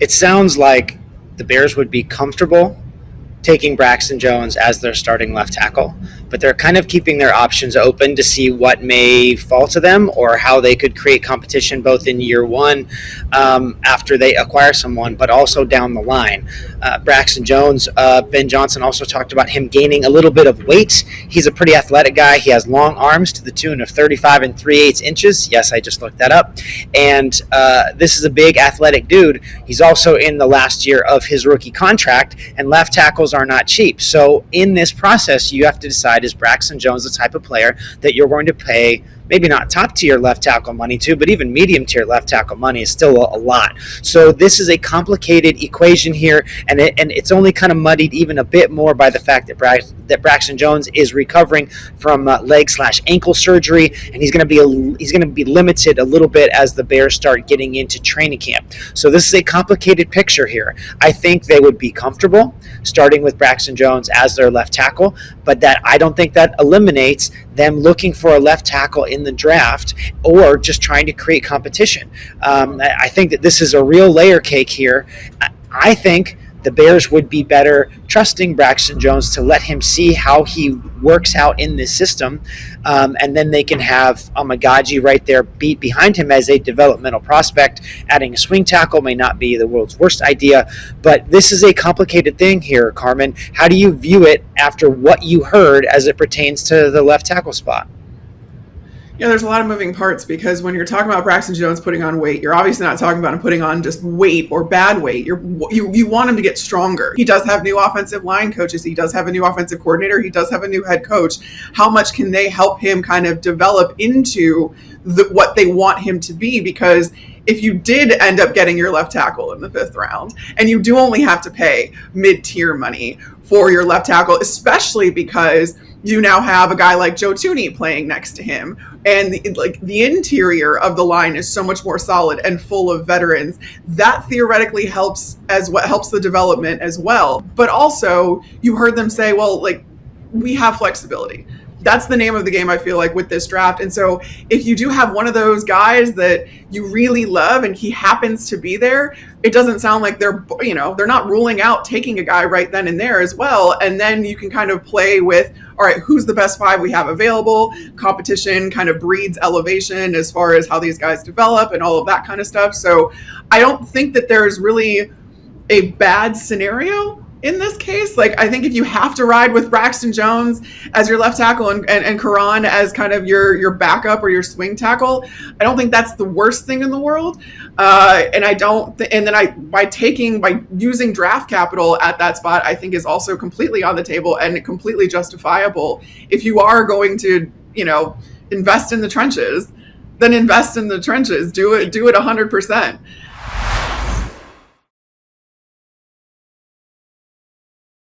It sounds like the Bears would be comfortable taking Braxton Jones as their starting left tackle, but they're kind of keeping their options open to see what may fall to them or how they could create competition both in year one after they acquire someone, but also down the line. Braxton Jones, Ben Johnson also talked about him gaining a little bit of weight. He's a pretty athletic guy. He has long arms to the tune of 35 3/8 inches. Yes, I just looked that up. And this is a big athletic dude. He's also in the last year of his rookie contract, and left tackles are not cheap. So in this process, you have to decide, is Braxton Jones the type of player that you're going to pay maybe not top tier left tackle money to, but even medium tier left tackle money is still a lot. So this is a complicated equation here, and it's only kind of muddied even a bit more by the fact that Braxton Jones is recovering from leg/ankle surgery, and he's going to be limited a little bit as the Bears start getting into training camp. So this is a complicated picture here. I think they would be comfortable starting with Braxton Jones as their left tackle, but I don't think that eliminates them looking for a left tackle in the draft or just trying to create competition. I think that this is a real layer cake here. I think the Bears would be better trusting Braxton Jones to let him see how he works out in this system, and then they can have Amagaji right there beat behind him as a developmental prospect. Adding a swing tackle may not be the world's worst idea, but this is a complicated thing here, Carmen. How do you view it after what you heard as it pertains to the left tackle spot? Yeah, there's a lot of moving parts because when you're talking about Braxton Jones putting on weight, you're obviously not talking about him putting on just weight or bad weight. You want him to get stronger. He does have new offensive line coaches. He does have a new offensive coordinator. He does have a new head coach. How much can they help him kind of develop into what they want him to be? Because if you did end up getting your left tackle in the 5th round, and you do only have to pay mid-tier money for your left tackle, especially because you now have a guy like Joe Thuney playing next to him, and the interior of the line is so much more solid and full of veterans. That theoretically helps the development as well. But also, you heard them say, well, we have flexibility. That's the name of the game, I feel like, with this draft. And so if you do have one of those guys that you really love and he happens to be there, it doesn't sound like they're not ruling out taking a guy right then and there as well. And then you can kind of play with, all right, who's the best 5 we have available? Competition kind of breeds elevation as far as how these guys develop and all of that kind of stuff. So I don't think that there's really a bad scenario in this case. I think if you have to ride with Braxton Jones as your left tackle and Karan as kind of your backup or your swing tackle, I don't think that's the worst thing in the world. By using draft capital at that spot, I think is also completely on the table and completely justifiable. If you are going to, invest in the trenches, then invest in the trenches. Do it 100%.